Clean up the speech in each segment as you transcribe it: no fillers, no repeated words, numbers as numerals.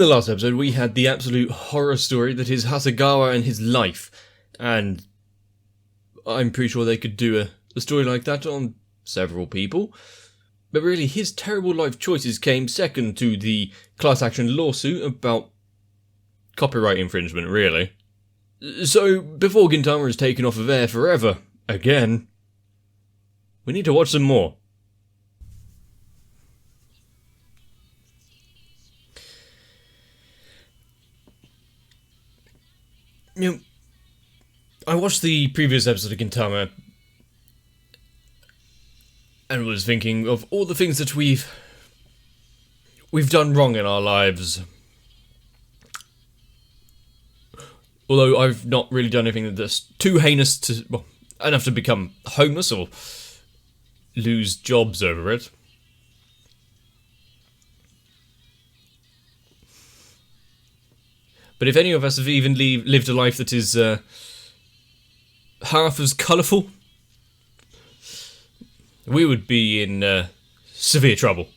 the last episode, we had the absolute horror story that is Hasegawa and his life, and I'm pretty sure they could do a story like that on several people. But really, his terrible life choices came second to the class action lawsuit about copyright infringement, really. So, before Gintama is taken off of air forever, again, we need to watch some more. You know, I watched the previous episode of Gintama and was thinking of all the things that we've done wrong in our lives. Although I've not really done anything that's too heinous to, well, enough to become homeless or lose jobs over it. But if any of us have even lived a life that is half as colourful, we would be in severe trouble.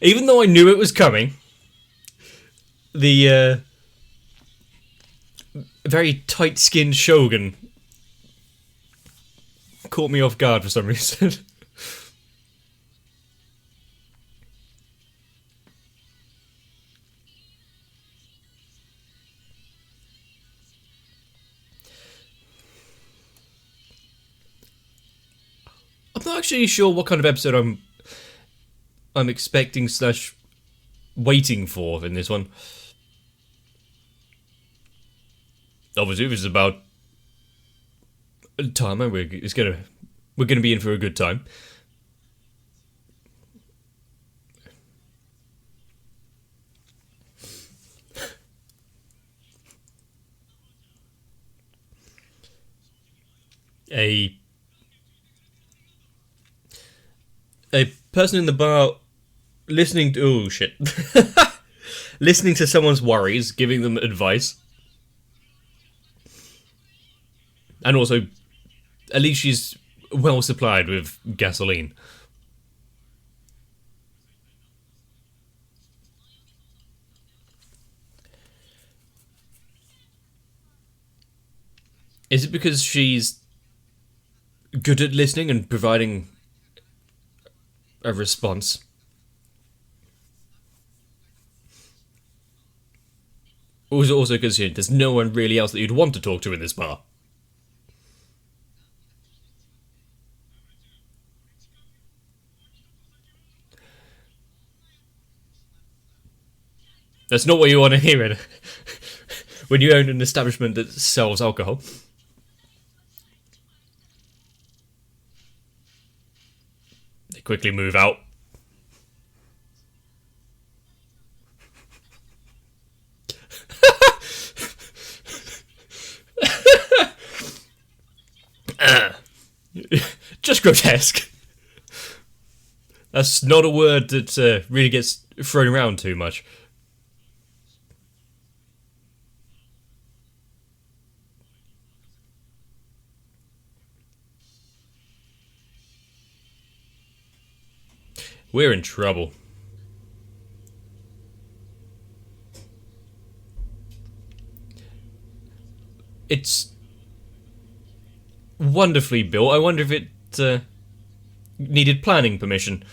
Even though I knew it was coming, the very tight-skinned Shogun caught me off guard for some reason. I'm not actually sure what kind of episode I'm expecting / waiting for in this one. Obviously, this is about time, and we're gonna be in for a good time. A person in the bar listening to listening to someone's worries, giving them advice. And also, at least she's well supplied with gasoline. Is it because she's good at listening and providing a response? Or is it also because there's no one really else that you'd want to talk to in this bar? That's not what you want to hear when you own an establishment that sells alcohol. They quickly move out. Just grotesque. That's not a word that really gets thrown around too much. We're in trouble. It's wonderfully built. I wonder if it needed planning permission.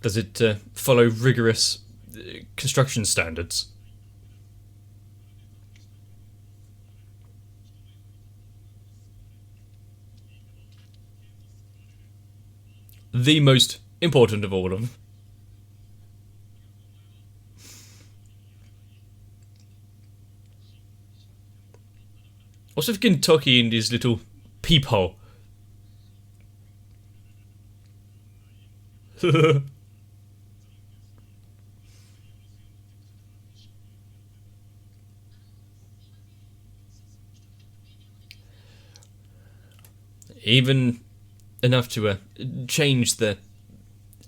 Does it follow rigorous construction standards? The most important of all of them. What's with Kentucky and his little peephole? Even enough to change the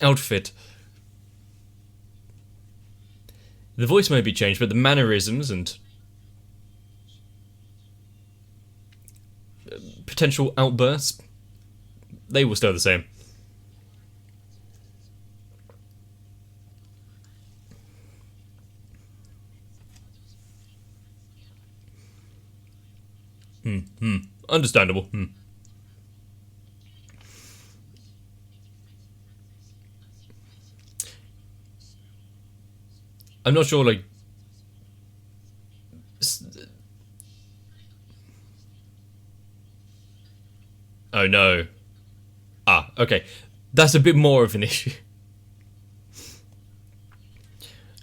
outfit. The voice may be changed, but the mannerisms and potential outbursts, they will stay the same. Understandable. I'm not sure, like... Oh no. Ah, okay. That's a bit more of an issue.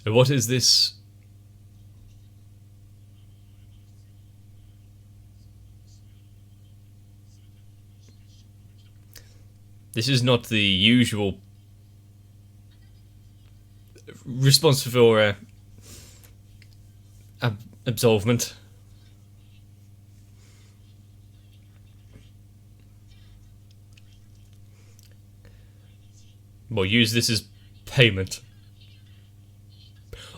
What is this? This is not the usual response for absolvement. We'll use this as payment.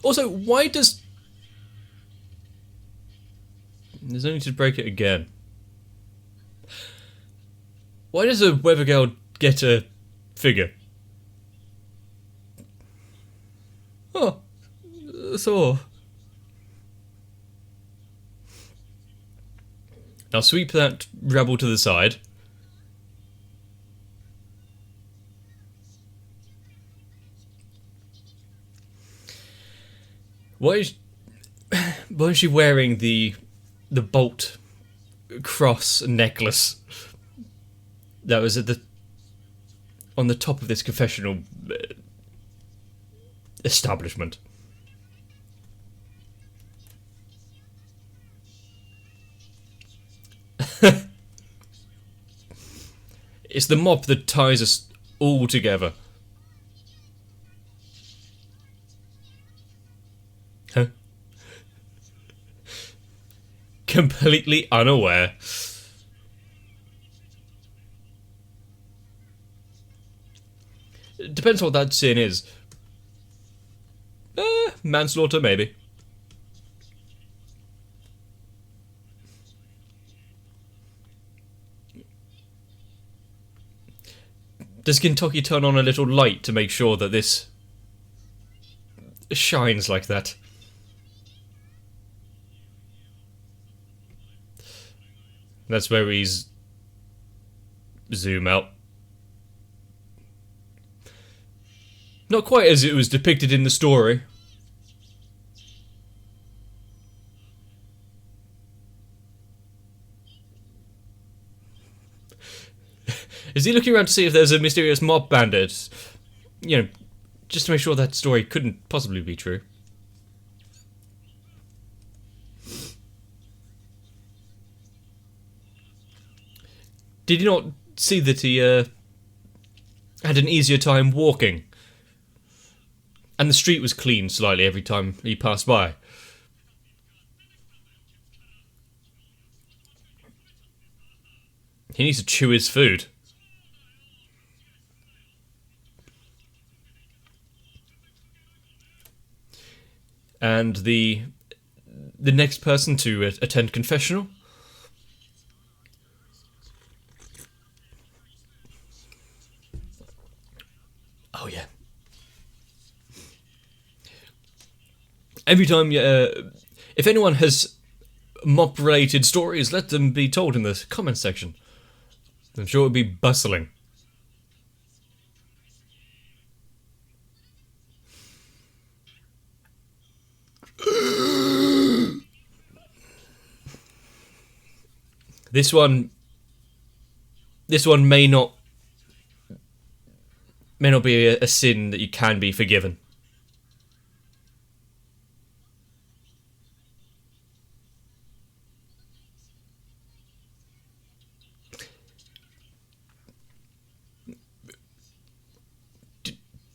Also, why does... There's no need to break it again. Why does a weather girl get a figure? Oh, so... Now sweep that rebel to the side. Why is she wearing the bolt cross necklace that was at on the top of this confessional establishment? It's the mop that ties us all together. Huh? Completely unaware. It depends what that sin is. Manslaughter, maybe. Does Gintoki turn on a little light to make sure that this shines like that? That's where he's zoom out. Not quite as it was depicted in the story. Is he looking around to see if there's a mysterious mob bandit? You know, just to make sure that story couldn't possibly be true. Did you not see that he had an easier time walking? And the street was cleaned slightly every time he passed by. He needs to chew his food. And the next person to attend confessional? Oh yeah. Every time, if anyone has mop-related stories, let them be told in the comments section. I'm sure it would be bustling. This one may not be a sin that you can be forgiven.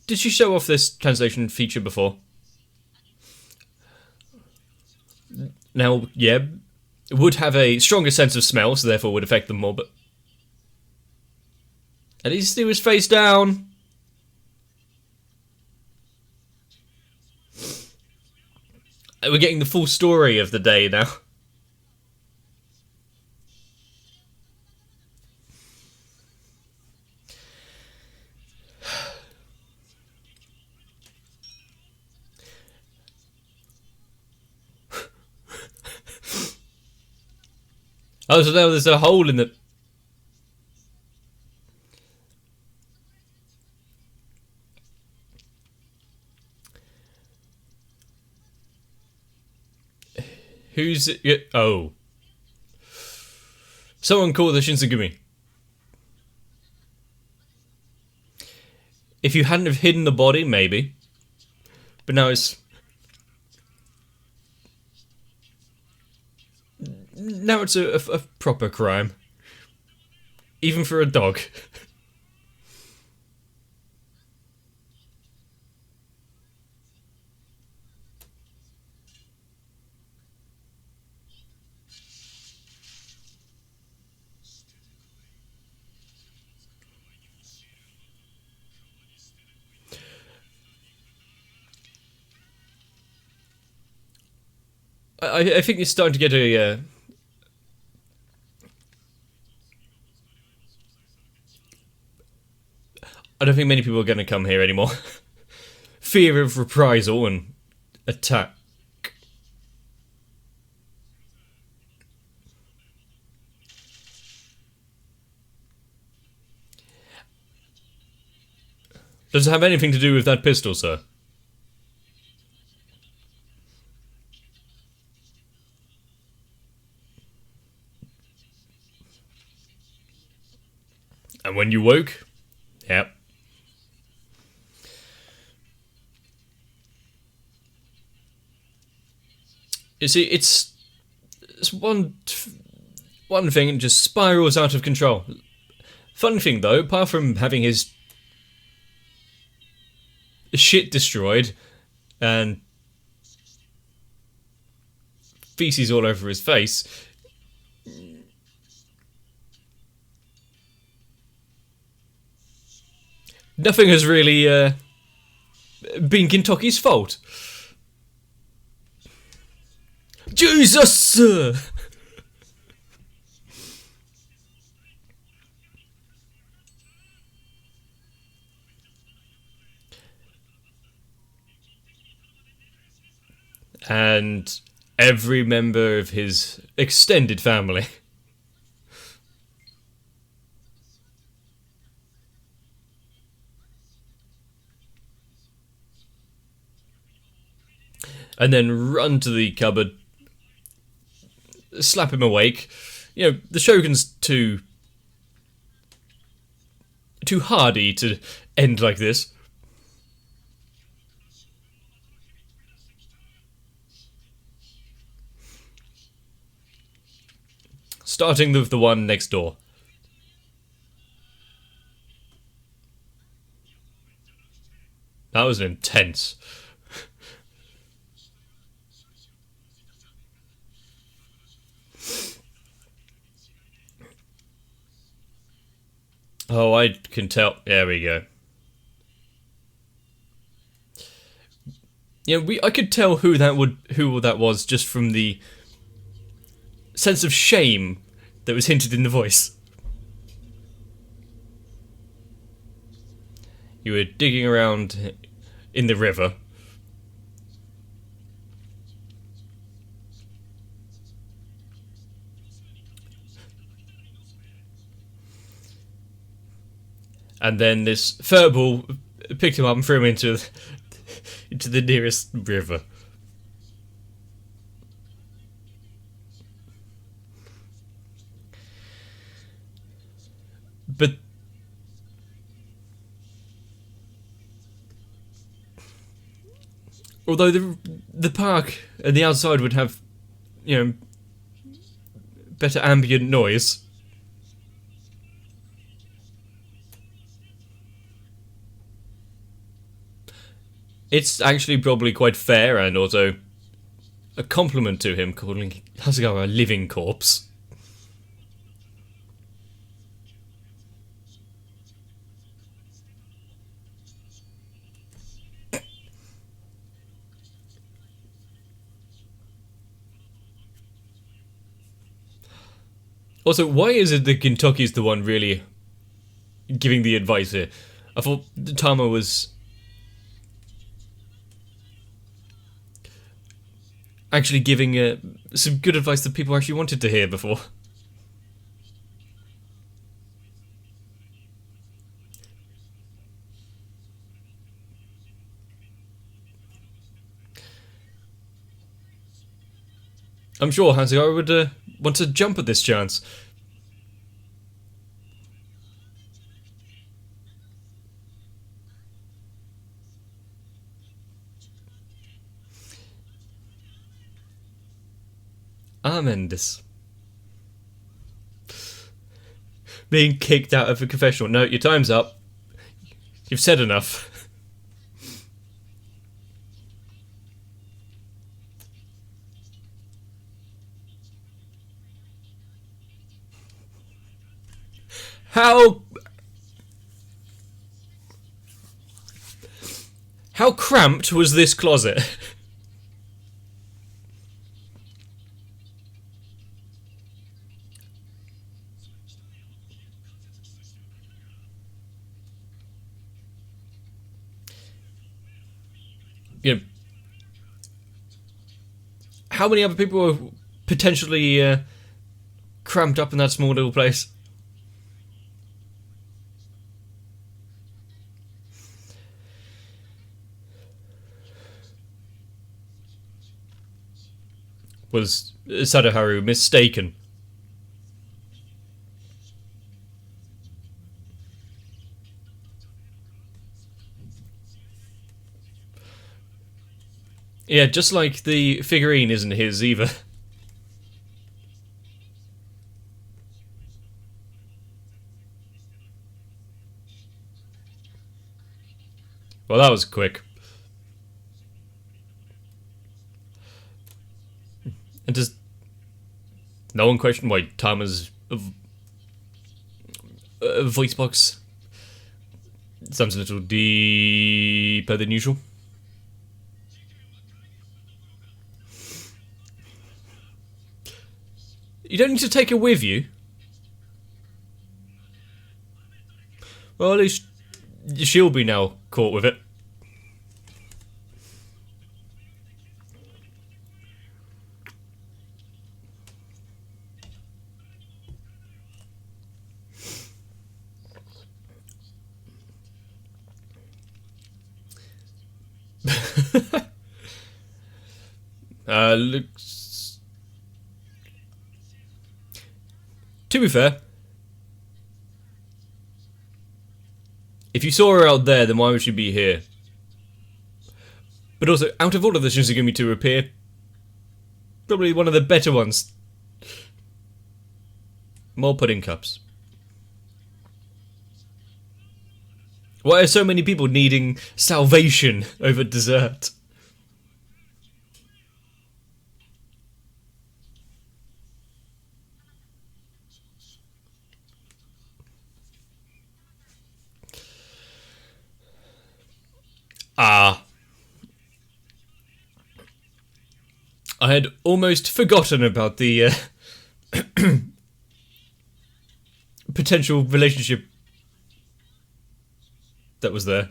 Did she show off this translation feature before? Now, yeah, it would have a stronger sense of smell, so therefore would affect them more, but... At least he was face down. We're getting the full story of the day now. Oh, so now there's a hole in the... Who's... Oh. Someone call the Shinsengumi. If you hadn't have hidden the body, maybe. But now it's... Now it's a proper crime. Even for a dog. I think it's starting to get a... I don't think many people are going to come here anymore. Fear of reprisal and attack. Does it have anything to do with that pistol, sir? And when you woke? Yep. You see, it's one thing and just spirals out of control. Fun thing though, apart from having his shit destroyed and feces all over his face, nothing has really been Gintoki's fault. Jesus! And every member of his extended family. And then run to the cupboard, slap him awake. You know, the Shogun's too hardy to end like this. Starting with the one next door. That was intense. Oh, I can tell. There we go. Yeah, I could tell who that was just from the sense of shame that was hinted in the voice. You were digging around in the river. And then this furball picked him up and threw him into the nearest river. But although the park and the outside would have, you know, better ambient noise, it's actually probably quite fair and also a compliment to him calling Hasegawa a living corpse. Also, why is it that Kentucky's the one really giving the advice here? I thought Tama was actually giving some good advice that people actually wanted to hear before. I'm sure Hasegawa would want to jump at this chance. Amendis. Being kicked out of a confessional. No, your time's up. You've said enough. How cramped was this closet? You know, how many other people were potentially cramped up in that small little place? Was Sadaharu mistaken? Yeah, just like the figurine isn't his either. Well, that was quick. And does no one question why Tama's voice box sounds a little deeper than usual? You don't need to take it with you. Well, at least she'll be now caught with it. Looks... To be fair, if you saw her out there, then why would she be here? But also, out of all of the Shinigami to appear, probably one of the better ones. More pudding cups. Why are so many people needing salvation over dessert? Ah. I had almost forgotten about the potential relationship that was there.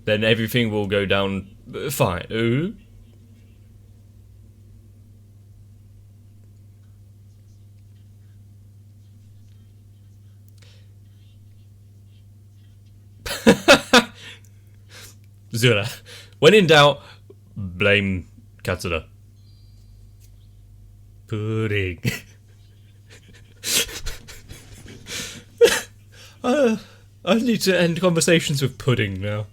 Then everything will go down fine. Ooh. Zura. When in doubt, blame Katsura. Pudding. I need to end conversations with pudding now.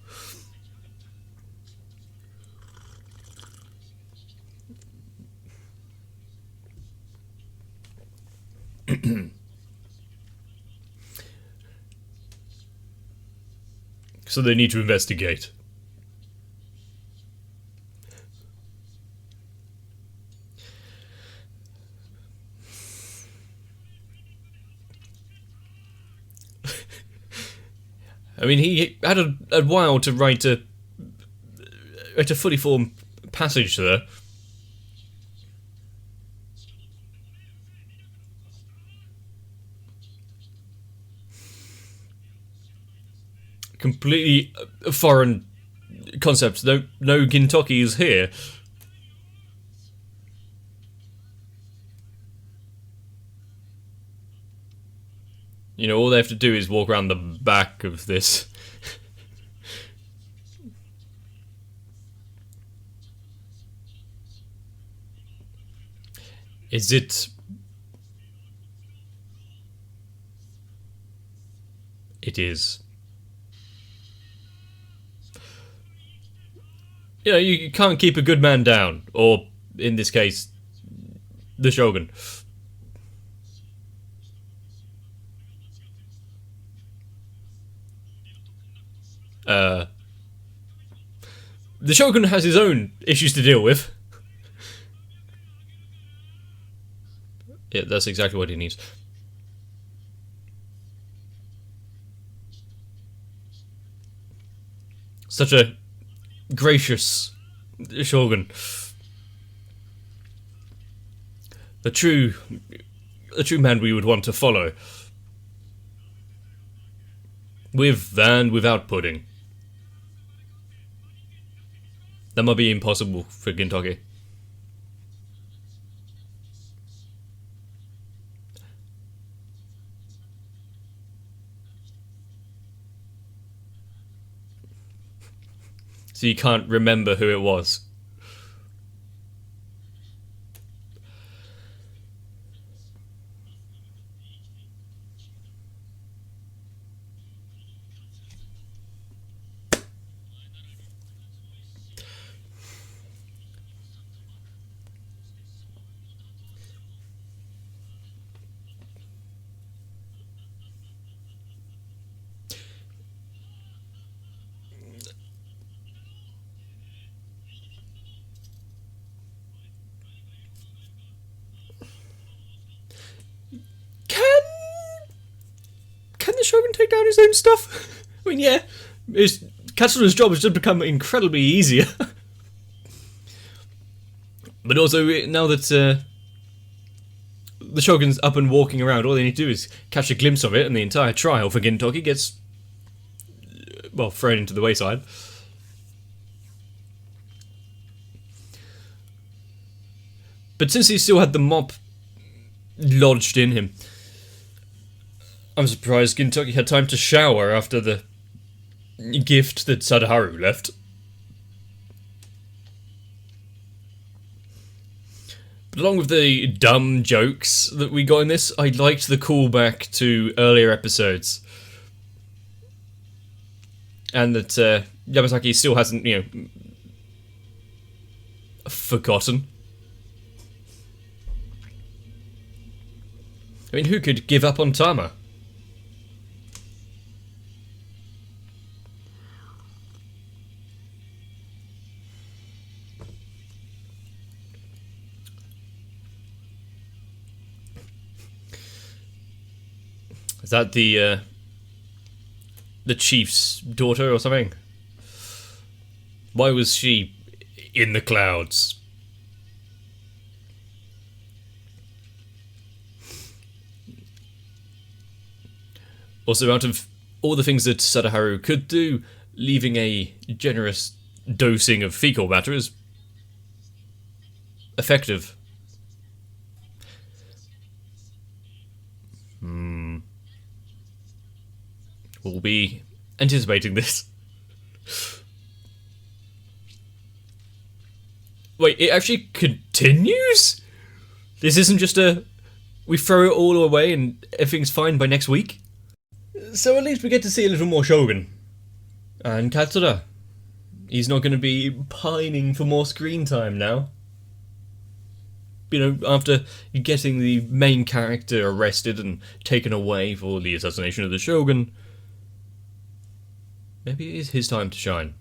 So they need to investigate. I mean, he had a while to write a fully formed passage there. Completely foreign concept. No Gintoki is here. You know, all they have to do is walk around the back of this. Is it... It is. You know, you can't keep a good man down. Or, in this case, the Shogun. The Shogun has his own issues to deal with. Yeah, that's exactly what he needs. Such a gracious Shogun. The true man we would want to follow. With and without pudding. That might be impossible for Gintoki. So you can't remember who it was. Can the Shogun take down his own stuff? I mean, yeah, Katsuna's job has just become incredibly easier. But also, now that the Shogun's up and walking around, all they need to do is catch a glimpse of it, and the entire trial for Gintoki gets, well, thrown into the wayside. But since he still had the mop lodged in him, I'm surprised Gintoki had time to shower after the gift that Sadaharu left. But along with the dumb jokes that we got in this, I liked the callback to earlier episodes. And that Yamasaki still hasn't, you know, forgotten. I mean, who could give up on Tama? Is that the chief's daughter or something? Why was she in the clouds? Also, out of all the things that Sadaharu could do, leaving a generous dosing of fecal matter is effective. We'll be anticipating this. Wait, it actually continues? This isn't just we throw it all away and everything's fine by next week? So at least we get to see a little more Shogun. And Katsura. He's not going to be pining for more screen time now. You know, after getting the main character arrested and taken away for the assassination of the Shogun, maybe it is his time to shine.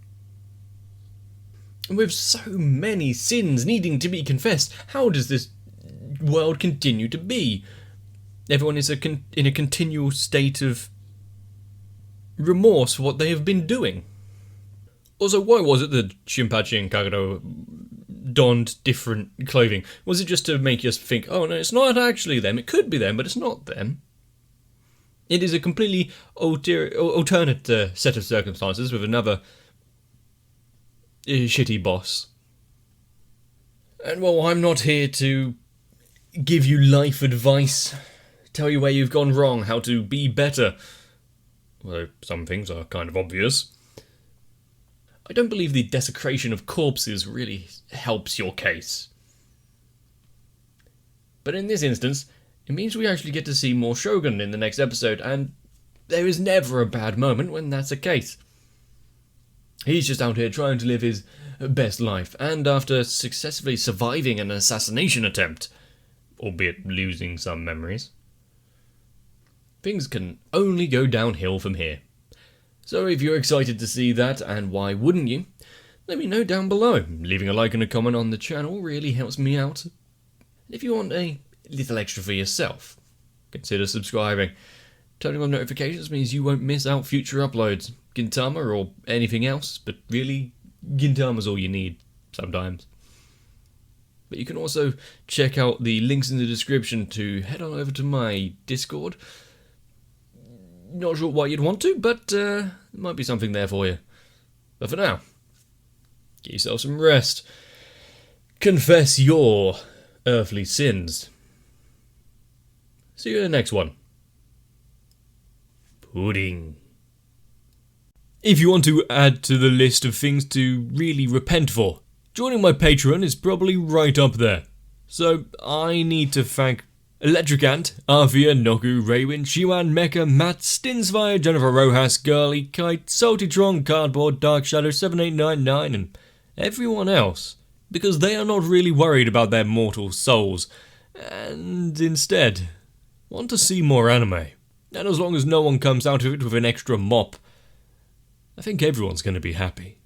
And with so many sins needing to be confessed, how does this world continue to be? Everyone is in a continual state of remorse for what they have been doing. Also, why was it that Shinpachi and Kagero donned different clothing? Was it just to make us think, oh no, it's not actually them, it could be them, but it's not them? It is a completely alternate set of circumstances with another shitty boss. And well, I'm not here to give you life advice, tell you where you've gone wrong, how to be better. Although some things are kind of obvious. I don't believe the desecration of corpses really helps your case. But in this instance, it means we actually get to see more Shogun in the next episode, and there is never a bad moment when that's the case. He's just out here trying to live his best life, and after successfully surviving an assassination attempt, albeit losing some memories, things can only go downhill from here. So if you're excited to see that, and why wouldn't you, let me know down below. Leaving a like and a comment on the channel really helps me out. If you want a little extra for yourself, consider subscribing. Turning on notifications means you won't miss out future uploads, Gintama or anything else, but really, Gintama's all you need sometimes. But you can also check out the links in the description to head on over to my Discord. Not sure why you'd want to, but there might be something there for you. But for now, get yourself some rest. Confess your earthly sins. See you in the next one. Pudding. If you want to add to the list of things to really repent for, joining my Patreon is probably right up there. So I need to thank Electric Ant, Arthea, Noku, Raywin, Shiwan, Mecha, Matt, Stinsfire, Jennifer Rojas, Girly, Kite, Saltytron, Cardboard, Dark Shadow 7899 and everyone else, because they are not really worried about their mortal souls, and instead want to see more anime. And as long as no one comes out of it with an extra mop, I think everyone's going to be happy.